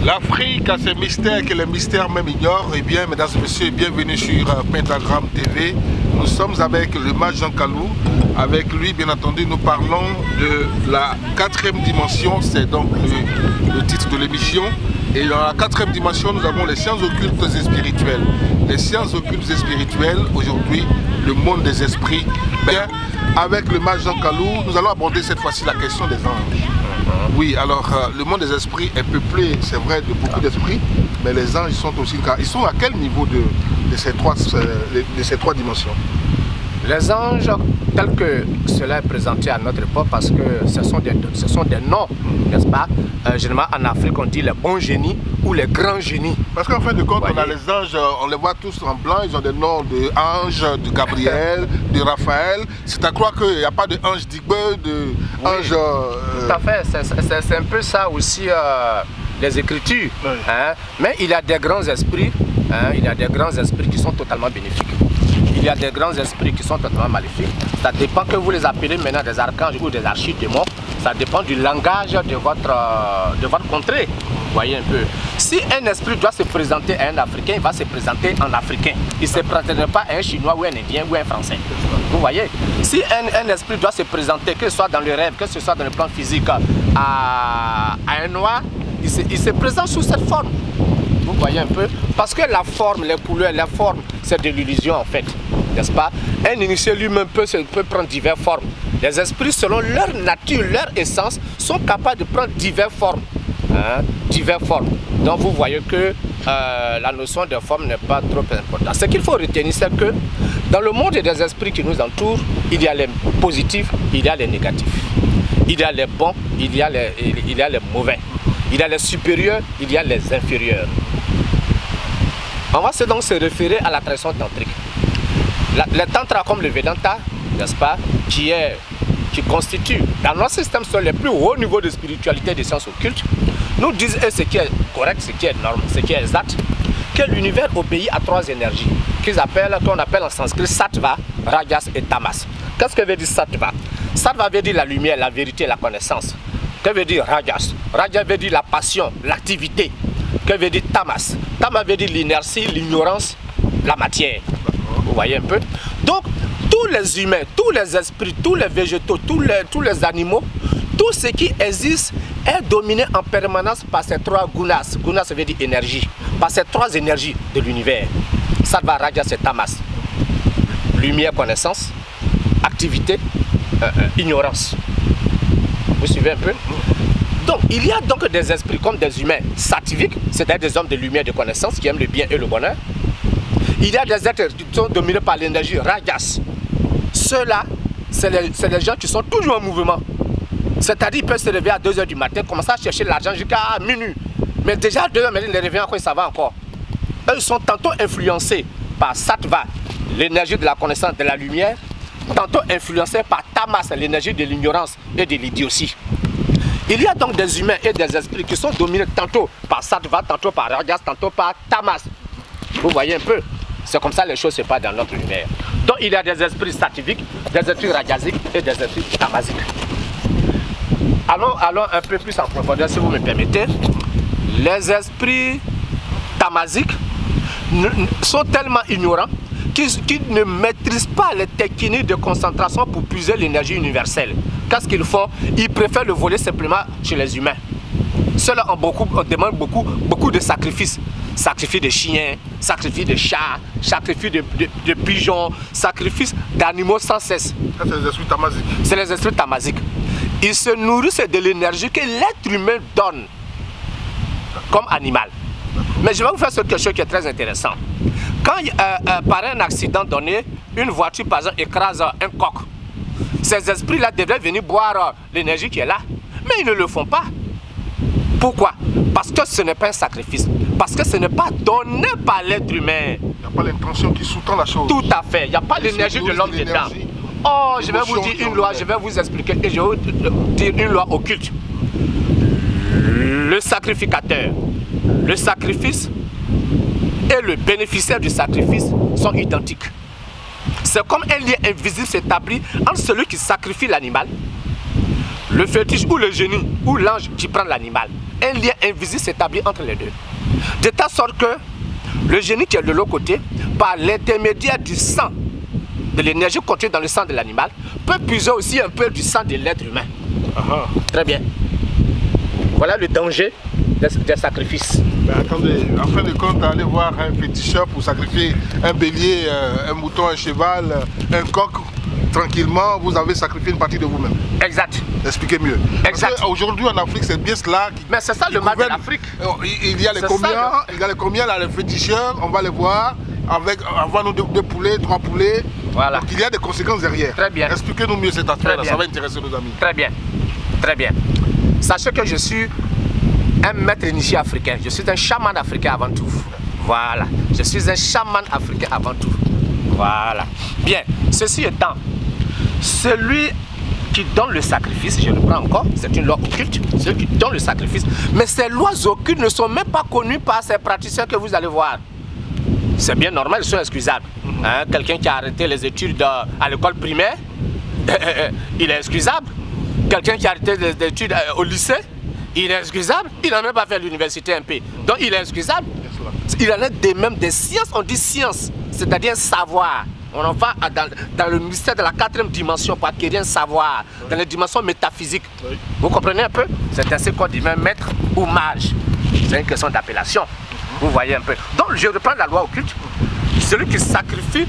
L'Afrique a ses mystères que les mystères même ignorent. Eh bien, mesdames et messieurs, bienvenue sur Pentagram TV. Nous sommes avec le mage Jean Kalou. Avec lui, bien entendu, nous parlons de la 4e dimension. C'est donc le titre de l'émission. Et dans la 4e dimension, nous avons les sciences occultes et spirituelles. Les sciences occultes et spirituelles, aujourd'hui, le monde des esprits. Bien, avec le mage Jean Kalou, nous allons aborder cette fois-ci la question des anges. Oui, alors le monde des esprits est peuplé, c'est vrai, de beaucoup d'esprits, mais les anges sont aussi... Ils sont à quel niveau de ces trois dimensions? Les anges, tels que cela est présenté à notre époque, parce que ce sont des noms, n'est-ce pas? Généralement en Afrique, on dit les bons génies ou les grands génies. Parce qu'en fin de compte, on a les anges, on les voit tous en blanc, ils ont des noms de ange, de Gabriel, de Raphaël. C'est à croire qu'il n'y a pas de ange d'Igbe, de ange... Tout à fait, c'est un peu ça aussi, les Écritures. Oui. Hein? Mais il y a des grands esprits, hein? Il y a des grands esprits qui sont totalement bénéfiques. Il y a des grands esprits qui sont totalement maléfiques. Ça dépend que vous les appelez maintenant des archanges ou des archidémons. Ça dépend du langage de votre contrée. Vous voyez un peu. Si un esprit doit se présenter à un Africain, il va se présenter en Africain. Il ne se présentera pas à un Chinois ou un Indien ou un Français. Vous voyez. Si un esprit doit se présenter, que ce soit dans le rêve, que ce soit dans le plan physique, à un Noir, il se présente sous cette forme. Vous voyez un peu. Parce que la forme, les couleurs, la forme, c'est de l'illusion en fait. N'est-ce pas? Un initié lui-même peut prendre diverses formes. Les esprits, selon leur nature, leur essence, sont capables de prendre diverses formes. Hein? Diverses formes. Donc vous voyez que la notion de forme n'est pas trop importante. Ce qu'il faut retenir, c'est que dans le monde des esprits qui nous entourent, il y a les positifs, il y a les négatifs. Il y a les bons, il y a les mauvais. Il y a les supérieurs, il y a les inférieurs. On va donc se référer à la tradition tantrique. Les tantras comme le Vedanta, n'est-ce pas, qui constitue dans notre système sur les plus hauts niveaux de spiritualité et de sciences occultes, nous disent ce qui est correct, ce qui est norme, ce qui est exact, que l'univers obéit à 3 énergies qu'on appelle en sanskrit sattva, rajas et tamas. Qu'est-ce que veut dire sattva? Sattva veut dire la lumière, la vérité, la connaissance. Que veut dire rajas? Rajas veut dire la passion, l'activité. Que veut dire tamas? Tamas veut dire l'inertie, l'ignorance, la matière. Vous voyez un peu? Donc, tous les humains, tous les esprits, tous les végétaux, tous les animaux, tout ce qui existe est dominé en permanence par ces 3 gunas. Gunas, ça veut dire énergie. Par ces 3 énergies de l'univers. Sattva, rajas et tamas. Lumière, connaissance, activité, ignorance. Vous suivez un peu? Donc, il y a donc des esprits comme des humains sattviques, c'est-à-dire des hommes de lumière, de connaissance, qui aiment le bien et le bonheur. Il y a des êtres qui sont dominés par l'énergie rajas. Ceux-là, c'est les gens qui sont toujours en mouvement. C'est-à-dire qu'ils peuvent se réveiller à 2 h du matin, commencer à chercher l'argent jusqu'à minuit. Mais déjà à 2 h, ils les réveillent encore, ça va encore. Eux, ils sont tantôt influencés par sattva, l'énergie de la connaissance, de la lumière, tantôt influencés par tamas, l'énergie de l'ignorance et de l'idiotie. Il y a donc des humains et des esprits qui sont dominés tantôt par sattva, tantôt par rajas, tantôt par tamas. Vous voyez un peu? C'est comme ça les choses se passent dans notre univers. Donc il y a des esprits sattviques, des esprits rajasiques et des esprits tamasiques. Allons un peu plus en profondeur si vous me permettez. Les esprits tamasiques sont tellement ignorants qu'ils ne maîtrisent pas les techniques de concentration pour puiser l'énergie universelle. Qu'est-ce qu'ils font? Ils préfèrent le voler simplement chez les humains. Ceux-là on demande beaucoup de sacrifices. Sacrifice de chiens, sacrifice de chats, sacrifice de pigeons, sacrifice d'animaux sans cesse. C'est les esprits tamasiques. C'est les esprits tamasiques. Ils se nourrissent de l'énergie que l'être humain donne comme animal. Mais je vais vous faire quelque chose qui est très intéressant. Quand par un accident donné, une voiture par exemple écrase un coq, ces esprits-là devraient venir boire l'énergie qui est là. Mais ils ne le font pas. Pourquoi? Parce que ce n'est pas un sacrifice. Parce que ce n'est pas donné par l'être humain. Il n'y a pas l'intention qui sous-tend la chose. Tout à fait. Il n'y a pas l'énergie de l'homme dedans. Oh, je vais vous dire une loi, je vais vous expliquer et je vais vous dire une loi occulte. le sacrificateur, le sacrifice et le bénéficiaire du sacrifice sont identiques. C'est comme un lien invisible s'établit entre celui qui sacrifie l'animal, le fétiche ou le génie ou l'ange qui prend l'animal. Un lien invisible s'établit entre les deux. De telle sorte que le génie qui est de l'autre côté, par l'intermédiaire du sang, de l'énergie contenue dans le sang de l'animal, peut puiser aussi un peu du sang de l'être humain. Très bien. Voilà le danger des sacrifices. Mais attendez, en fin de compte, allez voir un féticheur pour sacrifier un bélier, un mouton, un cheval, un coq, tranquillement, vous avez sacrifié une partie de vous-même. Exact. Expliquez mieux. Exact. Aujourd'hui en Afrique, c'est bien cela qui... Mais c'est ça le mal de l'Afrique. Il y a les combien, il y a les combien là, les féticheurs, on va les voir, avec avant nous deux poulets, 3 poulets. Voilà. Donc il y a des conséquences derrière. Très bien. Expliquez-nous mieux cette affaire-là, ça va intéresser nos amis. Très bien. Très bien. Sachez que je suis un maître initié africain. Je suis un chaman africain avant tout. Voilà. Je suis un chaman africain avant tout. Voilà. Bien. Ceci étant, celui qui donne le sacrifice, je le prends encore, c'est une loi occulte, celui qui donne le sacrifice, mais ces lois occultes ne sont même pas connues par ces praticiens que vous allez voir. C'est bien normal, ils sont excusables. Hein? Quelqu'un qui a arrêté les études à l'école primaire, il est excusable. Quelqu'un qui a arrêté les études au lycée, il est excusable. Il n'a même pas fait l'université MP. Donc il est excusable. Il en est même des sciences, on dit science, c'est-à-dire savoir. On en va dans le mystère de la 4e dimension pour acquérir un savoir, dans les dimensions métaphysiques. Vous comprenez un peu? C'est ainsi qu'on dit maître ou mage. C'est une question d'appellation. Vous voyez un peu. Donc je reprends la loi occulte. Celui qui sacrifie,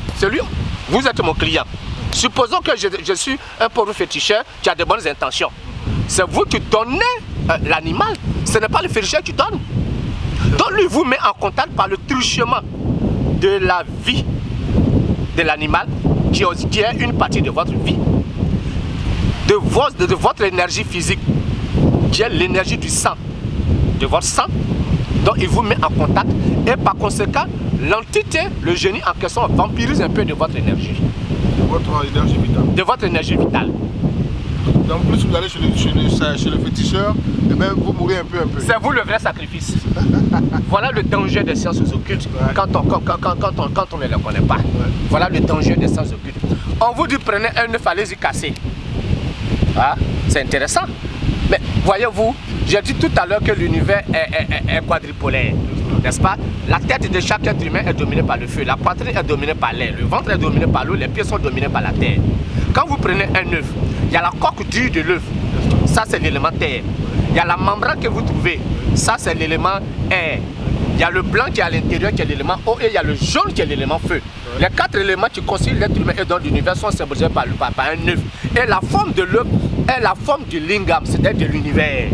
vous êtes mon client. Supposons que je suis un pauvre féticheur qui a de bonnes intentions. C'est vous qui donnez l'animal. Ce n'est pas le féticheur qui donne. Donc lui vous met en contact par le truchement de la vie de l'animal qui est une partie de votre vie. De votre énergie physique, qui est l'énergie du sang, de votre sang. Donc il vous met en contact et par conséquent, l'entité, le génie en question vampirise un peu de votre énergie. De votre énergie vitale. De votre énergie vitale. En plus, vous allez chez le féticheur, et même vous mourrez un peu. C'est vous le vrai sacrifice. Voilà le danger des sciences occultes quand on ne les connaît pas. Voilà le danger des sciences occultes. On vous dit prenez un œuf, allez-y casser. Ah, c'est intéressant. Mais voyez-vous, j'ai dit tout à l'heure que l'univers est quadripolaire. N'est-ce pas? La tête de chaque être humain est dominée par le feu, la poitrine est dominée par l'air, le ventre est dominé par l'eau, les pieds sont dominés par la terre. Quand vous prenez un œuf, il y a la coque dure de l'œuf, ça c'est l'élément terre. Il y a la membrane que vous trouvez, ça c'est l'élément air. Il y a le blanc qui est à l'intérieur qui est l'élément eau et il y a le jaune qui est l'élément feu. Les 4 éléments qui constituent l'être humain et dans l'univers sont symbolisés par un œuf. Et la forme de l'œuf est la forme du lingam, c'est-à-dire de l'univers.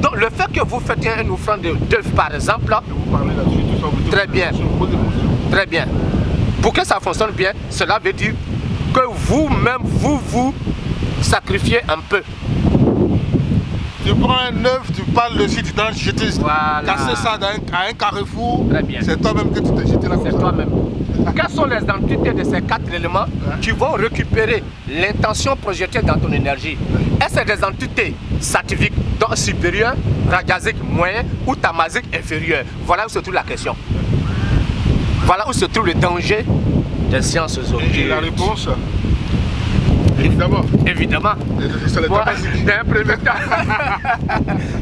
Donc le fait que vous faites une offrande d'œuf par exemple, vous parlez là-dessus, tout ça, très bien, très bien. Pour que ça fonctionne bien, cela veut dire que vous-même, vous sacrifiez un peu. Tu prends un œuf, tu parles dessus, tu t'en jeter, voilà. Casser ça à un carrefour. Très bien. C'est toi-même que tu t'es jeté là comme ça. C'est toi-même. Quelles sont les entités de ces 4 éléments qui vont récupérer l'intention projetée dans ton énergie? Est-ce que c'est des entités sativiques, donc supérieures, rajasiques, moyennes ou tamasiques, inférieures? Voilà où se trouve la question. Voilà où se trouve le danger des sciences occultes. Et la réponse? Évidemment. Évidemment. Moi, d'un premier temps,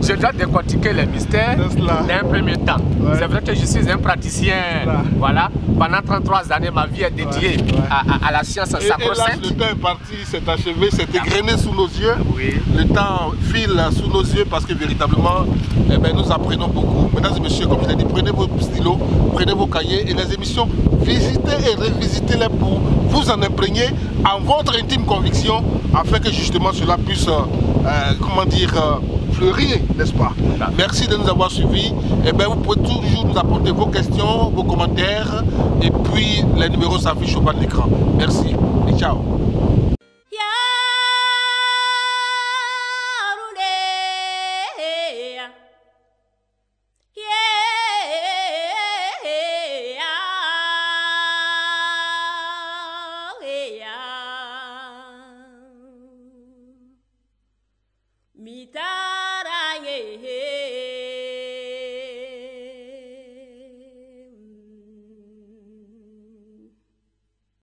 je dois décortiquer les mystères d'un premier temps. C'est vrai que je suis un praticien. Voilà. Pendant 33 années, ma vie est dédiée à la science sacro-sainte. Le temps est parti, c'est achevé, c'est égrené sous nos yeux. Le temps file sous nos yeux parce que véritablement, nous apprenons beaucoup. Mesdames et messieurs, comme je l'ai dit, prenez vos stylos, prenez vos cahiers et les émissions, visitez et revisitez-les pour vous en imprégner en votre intime conviction afin que justement cela puisse, fleurir, n'est-ce pas? Merci de nous avoir suivis. Vous pouvez toujours nous apporter vos questions, vos commentaires et puis les numéros s'affichent au bas de l'écran. Merci et ciao. Mita